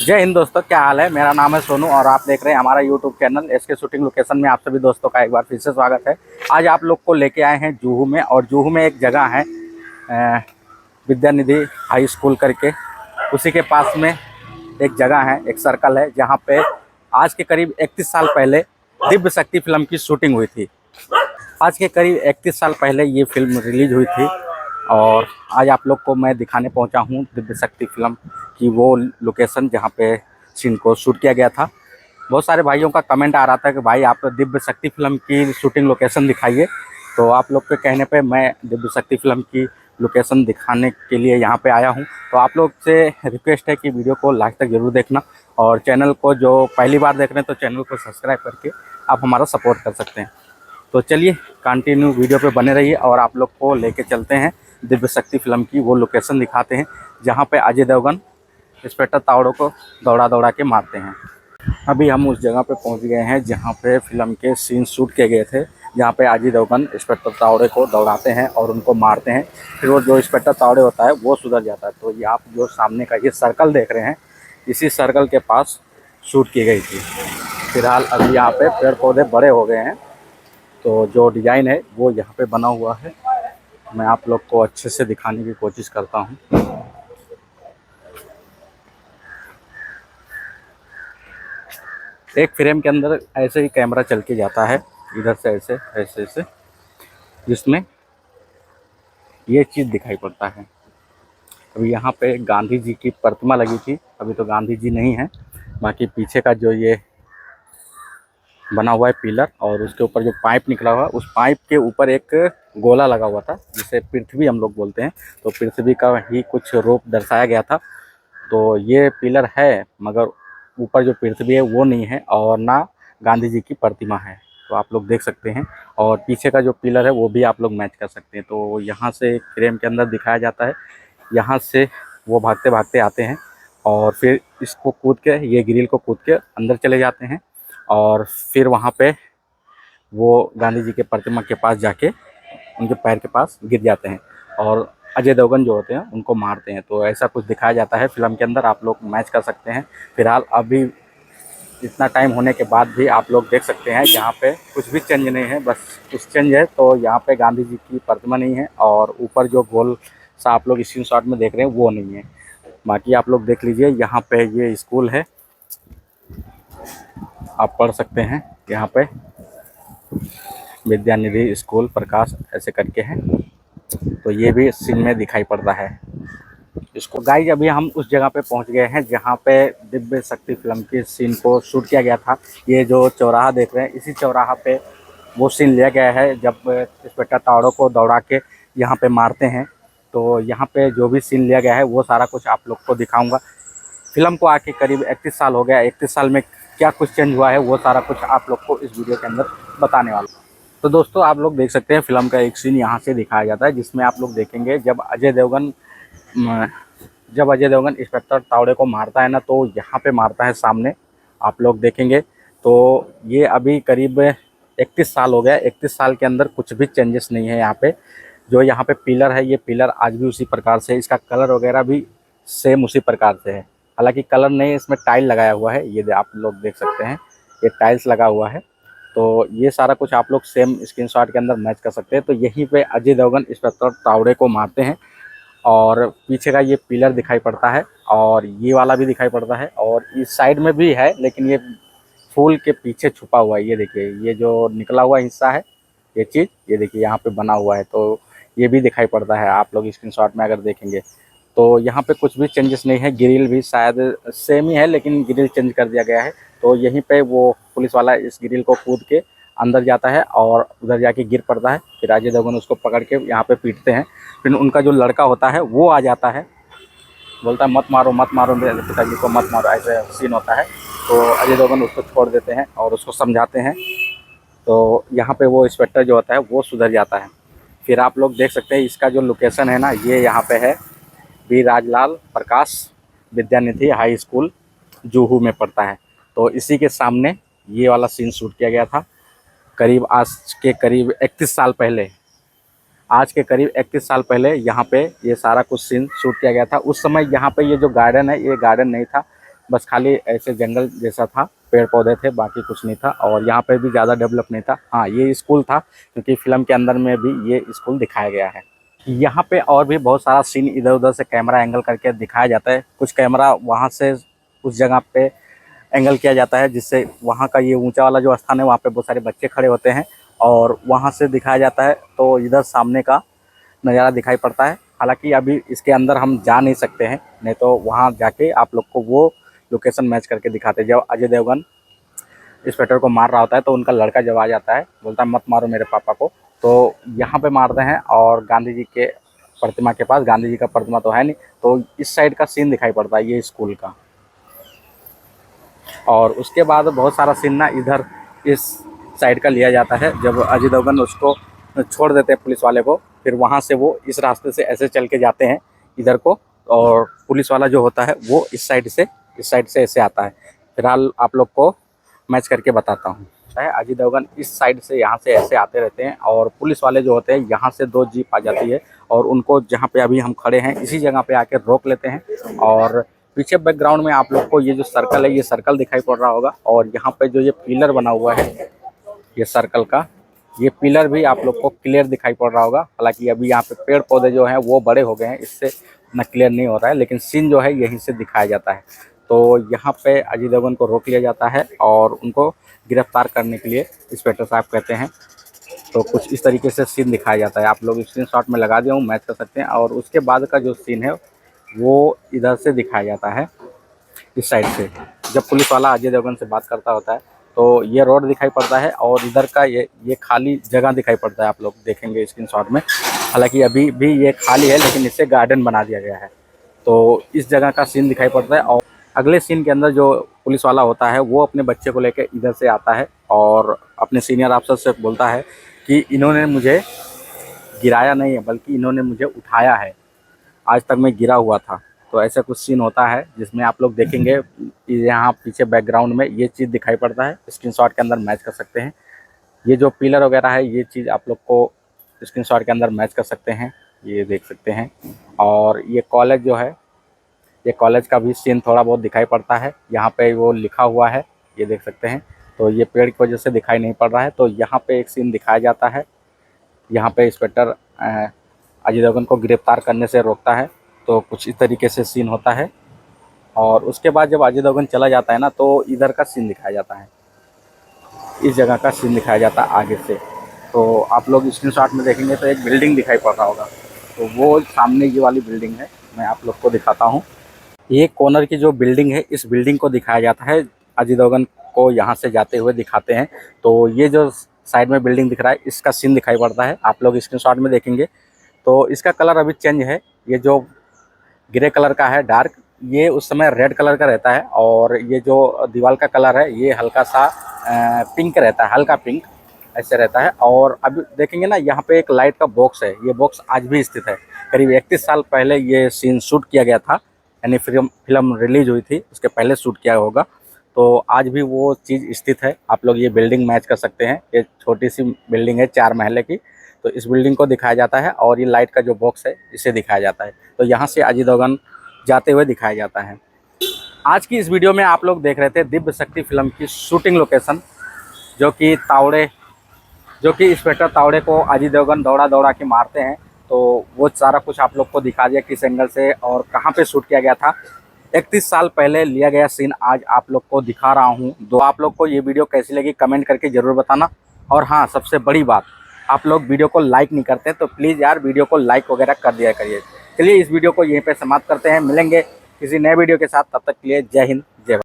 जय हिंद दोस्तों, क्या हाल है। मेरा नाम है सोनू और आप देख रहे हैं हमारा YouTube channel SK shooting location में। आप सभी दोस्तों का एक बार फिर से स्वागत है। आज आप लोग को लेके आए हैं जुहू में, और जुहू में एक जगह है विद्यानिधि हाई स्कूल करके। उसी के पास में एक जगह है, एक सर्कल है, जहाँ पे आज के करीब 31 साल पहले दिव्य शक्ति फिल्म की शूटिंग हुई थी। आज के करीब 31 साल पहले ये फिल्म रिलीज हुई थी, और आज आप लोग को मैं दिखाने पहुंचा हूं दिव्य शक्ति फिल्म की वो लोकेशन जहां पे सीन को शूट किया गया था। बहुत सारे भाइयों का कमेंट आ रहा था कि भाई आप दिव्य शक्ति फिल्म की शूटिंग लोकेशन दिखाइए। तो आप लोग के कहने पे मैं दिव्य शक्ति फिल्म की लोकेशन दिखाने के लिए यहाँ पे आया हूँ। तो आप लोग से रिक्वेस्ट है कि वीडियो को लास्ट तक जरूर देखना, और चैनल को जो पहली बार देख रहे हैं तो चैनल को सब्सक्राइब करके आप हमारा सपोर्ट कर सकते हैं। तो चलिए कंटिन्यू वीडियो पे बने रहिए, और आप लोग को लेके चलते हैं दिव्य शक्ति फिल्म की वो लोकेशन दिखाते हैं जहाँ पे अजय देवगन इंस्पेक्टर तावड़े को दौड़ा दौड़ा के मारते हैं। अभी हम उस जगह पे पहुंच गए हैं जहाँ पे फिल्म के सीन शूट किए गए थे, जहाँ पे अजय देवगन इंस्पेक्टर तावड़े को दौड़ाते हैं और उनको मारते हैं। फिर वो जो इंस्पेक्टर तावड़े होता है वो सुधर जाता है। तो ये आप जो सामने का ये सर्कल देख रहे हैं, इसी सर्कल के पास शूट की गई थी। फिलहाल अभी यहाँ पे पेड़ पौधे बड़े हो गए हैं, तो जो डिज़ाइन है वो यहाँ पे बना हुआ है। मैं आप लोग को अच्छे से दिखाने की कोशिश करता हूँ। एक फ्रेम के अंदर ऐसे ही कैमरा चल के जाता है, इधर से ऐसे ऐसे ऐसे, जिसमें ये चीज़ दिखाई पड़ता है। अभी यहाँ पे गांधी जी की प्रतिमा लगी थी, अभी तो गांधी जी नहीं है। बाकी पीछे का जो ये बना हुआ है पिलर, और उसके ऊपर जो पाइप निकला हुआ है, उस पाइप के ऊपर एक गोला लगा हुआ था जिसे पृथ्वी हम लोग बोलते हैं। तो पृथ्वी का ही कुछ रूप दर्शाया गया था। तो ये पिलर है, मगर ऊपर जो पृथ्वी है वो नहीं है, और ना गांधी जी की प्रतिमा है। तो आप लोग देख सकते हैं, और पीछे का जो पिलर है वो भी आप लोग मैच कर सकते हैं। तो यहाँ से फ्रेम के अंदर दिखाया जाता है, यहाँ से वो भागते भागते आते हैं, और फिर इसको कूद के, ये ग्रिल को कूद के अंदर चले जाते हैं, और फिर वहाँ पे वो गांधी जी के प्रतिमा के पास जाके उनके पैर के पास गिर जाते हैं, और अजय देवगन जो होते हैं उनको मारते हैं। तो ऐसा कुछ दिखाया जाता है फिल्म के अंदर, आप लोग मैच कर सकते हैं। फिलहाल अभी इतना टाइम होने के बाद भी आप लोग देख सकते हैं यहाँ पे कुछ भी चेंज नहीं है। बस कुछ चेंज है तो यहाँ पे गांधी जी की प्रतिमा नहीं है, और ऊपर जो गोल सा आप लोग स्क्रीन शॉट में देख रहे हैं वो नहीं है। बाकी आप लोग देख लीजिए, यहाँ पे ये स्कूल है, आप पढ़ सकते हैं यहाँ पे विद्यानिधि स्कूल प्रकाश ऐसे करके है। तो ये भी सीन में दिखाई पड़ता है इसको। गाइस अभी हम उस जगह पे पहुंच गए हैं जहाँ पे दिव्य शक्ति फिल्म के सीन को शूट किया गया था। ये जो चौराहा देख रहे हैं, इसी चौराहा पे वो सीन लिया गया है जब इंस्पेक्टर तावड़े को दौड़ा के यहाँ पे मारते हैं। तो यहाँ पे जो भी सीन लिया गया है वो सारा कुछ आप लोग को दिखाऊंगा। फिल्म को आके करीब 31 साल हो गया, 31 साल में क्या कुछ चेंज हुआ है वो सारा कुछ आप लोग को इस वीडियो के अंदर बताने वाला हूँ। तो दोस्तों आप लोग देख सकते हैं फिल्म का एक सीन यहाँ से दिखाया जाता है, जिसमें आप लोग देखेंगे जब अजय देवगन इंस्पेक्टर तावड़े को मारता है ना, तो यहाँ पे मारता है सामने, आप लोग देखेंगे। तो ये अभी करीब 31 साल हो गया, 31 साल के अंदर कुछ भी चेंजेस नहीं है। यहाँ पे जो यहाँ पे पिलर है, ये पिलर आज भी उसी प्रकार से है, इसका कलर वगैरह भी सेम उसी प्रकार से है। हालांकि कलर नहीं, इसमें टाइल लगाया हुआ है, ये आप लोग देख सकते हैं, ये टाइल्स लगा हुआ है। तो ये सारा कुछ आप लोग सेम स्क्रीनशॉट के अंदर मैच कर सकते हैं। तो यहीं पे अजय देवगन इंस्पेक्टर तावड़े को मारते हैं, और पीछे का ये पिलर दिखाई पड़ता है, और ये वाला भी दिखाई पड़ता है, और इस साइड में भी है, लेकिन ये फूल के पीछे छुपा हुआ है। ये देखिए, ये जो निकला हुआ हिस्सा है, ये चीज़ ये देखिए यहाँ पे बना हुआ है। तो ये भी दिखाई पड़ता है, आप लोग स्क्रीनशॉट में अगर देखेंगे। तो यहाँ पे कुछ भी चेंजेस नहीं है, ग्रिल भी शायद सेम ही है, लेकिन ग्रिल चेंज कर दिया गया है। तो यहीं पे वो पुलिस वाला इस ग्रिल को कूद के अंदर जाता है, और उधर जाके गिर पड़ता है। फिर अजय देवगन उसको पकड़ के यहाँ पे पीटते हैं। फिर उनका जो लड़का होता है वो आ जाता है, बोलता है मत मारो मेरे पिताजी को, मत मारो, ऐसे सीन होता है। तो अजय देवगन उसको छोड़ देते हैं और उसको समझाते हैं। तो यहाँ पे वो इंस्पेक्टर जो होता है वो सुधर जाता है। फिर आप लोग देख सकते हैं इसका जो लोकेशन है ना, ये यहाँ पे है बी राजलाल प्रकाश विद्यानिधि हाई स्कूल, जुहू में पड़ता है। तो इसी के सामने ये वाला सीन शूट किया गया था करीब आज के करीब 31 साल पहले। आज के करीब 31 साल पहले यहाँ पे ये सारा कुछ सीन शूट किया गया था। उस समय यहाँ पे ये जो गार्डन है, ये गार्डन नहीं था, बस खाली ऐसे जंगल जैसा था, पेड़ पौधे थे, बाकी कुछ नहीं था। और यहाँ पे भी ज़्यादा डेवलप नहीं था। हाँ, ये स्कूल था, क्योंकि फिल्म के अंदर में भी ये स्कूल दिखाया गया है। यहाँ पे और भी बहुत सारा सीन इधर उधर से कैमरा एंगल करके दिखाया जाता है। कुछ कैमरा वहाँ से उस जगह पे एंगल किया जाता है, जिससे वहाँ का ये ऊंचा वाला जो स्थान है वहाँ पे बहुत सारे बच्चे खड़े होते हैं और वहाँ से दिखाया जाता है, तो इधर सामने का नज़ारा दिखाई पड़ता है। हालांकि अभी इसके अंदर हम जा नहीं सकते हैं, नहीं तो वहाँ जाके आप लोग को वो लोकेशन मैच करके दिखाते हैं। जब अजय देवगन इंस्पेक्टर को मार रहा होता है तो उनका लड़का जब आ जाता है, बोलता है मत मारो मेरे पापा को, तो यहाँ पे मारते हैं। और गांधी जी के प्रतिमा के पास, गांधी जी का प्रतिमा तो है नहीं, तो इस साइड का सीन दिखाई पड़ता है ये स्कूल का। और उसके बाद बहुत सारा सीन ना इधर इस साइड का लिया जाता है। जब अजय देवगन उसको छोड़ देते हैं पुलिस वाले को, फिर वहाँ से वो इस रास्ते से ऐसे चल के जाते हैं इधर को, और पुलिस वाला जो होता है वो इस साइड से ऐसे आता है। फिलहाल आप लोग को मैच करके बताता हूँ। अजय देवगन इस साइड से यहाँ से ऐसे आते रहते हैं, और पुलिस वाले जो होते हैं यहाँ से 2 जीप आ जाती है, और उनको जहाँ पे अभी हम खड़े हैं इसी जगह पे आके रोक लेते हैं। और पीछे बैकग्राउंड में आप लोग को ये जो सर्कल है, ये सर्कल दिखाई पड़ रहा होगा। और यहाँ पे जो ये पिलर बना हुआ है ये सर्कल का, ये पिलर भी आप लोग को क्लियर दिखाई पड़ रहा होगा। हालांकि अभी यहाँ पे पेड़ पौधे जो हैं वो बड़े हो गए हैं, इससे इतना क्लियर नहीं हो रहा है, लेकिन सीन जो है यहीं से दिखाया जाता है। तो यहाँ पे अजय देवगन को रोक लिया जाता है और उनको गिरफ्तार करने के लिए इंस्पेक्टर साहब कहते हैं। तो कुछ इस तरीके से सीन दिखाया जाता है। आप लोग स्क्रीनशॉट में लगा दिया हूँ, मैच कर सकते हैं। और उसके बाद का जो सीन है वो इधर से दिखाया जाता है, इस साइड से। जब पुलिस वाला अजय देवगन से बात करता होता है तो ये रोड दिखाई पड़ता है, और इधर का ये खाली जगह दिखाई पड़ता है, आप लोग देखेंगे स्क्रीनशॉट में। हालांकि अभी भी ये खाली है, लेकिन इसे गार्डन बना दिया गया है। तो इस जगह का सीन दिखाई पड़ता है। और अगले सीन के अंदर जो पुलिस वाला होता है वो अपने बच्चे को लेकर इधर से आता है और अपने सीनियर अफसर से बोलता है कि इन्होंने मुझे गिराया नहीं है, बल्कि इन्होंने मुझे उठाया है, आज तक मैं गिरा हुआ था। तो ऐसा कुछ सीन होता है जिसमें आप लोग देखेंगे यहाँ पीछे बैकग्राउंड में ये चीज़ दिखाई पड़ता है। स्क्रीनशॉट के अंदर मैच कर सकते हैं। ये जो पिलर वगैरह है ये चीज़ आप लोग को स्क्रीनशॉट के अंदर मैच कर सकते हैं, ये देख सकते हैं। और ये कॉलेज जो है, ये कॉलेज का भी सीन थोड़ा बहुत दिखाई पड़ता है। यहाँ पे वो लिखा हुआ है, ये देख सकते हैं। तो ये पेड़ की वजह से दिखाई नहीं पड़ रहा है। तो यहाँ पे एक सीन दिखाया जाता है, यहाँ पे इंस्पेक्टर अजय देवगन को गिरफ्तार करने से रोकता है। तो कुछ इस तरीके से सीन होता है। और उसके बाद जब अजय देवगन चला जाता है ना, तो इधर का सीन दिखाया जाता है, इस जगह का सीन दिखाया जाता है आगे से। तो आप लोग स्क्रीनशॉट में देखेंगे तो एक बिल्डिंग दिखाई पड़ रहा होगा, तो वो सामने ये वाली बिल्डिंग है। मैं आप लोग को दिखाता हूँ। ये कॉर्नर की जो बिल्डिंग है, इस बिल्डिंग को दिखाया जाता है। अजय देवगन को यहाँ से जाते हुए दिखाते हैं। तो ये जो साइड में बिल्डिंग दिख रहा है, इसका सीन दिखाई पड़ता है। आप लोग स्क्रीनशॉट में देखेंगे तो इसका कलर अभी चेंज है। ये जो ग्रे कलर का है डार्क, ये उस समय रेड कलर का रहता है। और ये जो दीवार का कलर है ये हल्का सा पिंक रहता है, हल्का पिंक ऐसे रहता है। और अभी देखेंगे ना, यहाँ पे एक लाइट का बॉक्स है, ये बॉक्स आज भी स्थित है। करीब 31 साल पहले ये सीन शूट किया गया था, यानी फिल्म रिलीज हुई थी उसके पहले शूट किया होगा। तो आज भी वो चीज़ स्थित है। आप लोग ये बिल्डिंग मैच कर सकते हैं। ये छोटी सी बिल्डिंग है 4 महले की, तो इस बिल्डिंग को दिखाया जाता है। और ये लाइट का जो बॉक्स है इसे दिखाया जाता है। तो यहाँ से अजय देवगन जाते हुए दिखाया जाता है। आज की इस वीडियो में आप लोग देख रहे थे दिव्य शक्ति फिल्म की शूटिंग लोकेशन, जो कि इंस्पेक्टर तावड़े को अजय देवगन दौड़ा दौड़ा के मारते हैं। तो वो सारा कुछ आप लोग को दिखा दिया, किस एंगल से और कहाँ पे शूट किया गया था। 31 साल पहले लिया गया सीन आज आप लोग को दिखा रहा हूँ। तो आप लोग को ये वीडियो कैसी लगी कमेंट करके ज़रूर बताना। और हाँ, सबसे बड़ी बात, आप लोग वीडियो को लाइक नहीं करते, तो प्लीज़ यार वीडियो को लाइक वगैरह कर दिया करिए। चलिए इस वीडियो को यहीं पे समाप्त करते हैं। मिलेंगे किसी नए वीडियो के साथ, तब तक के लिए जय हिंद जय भारत।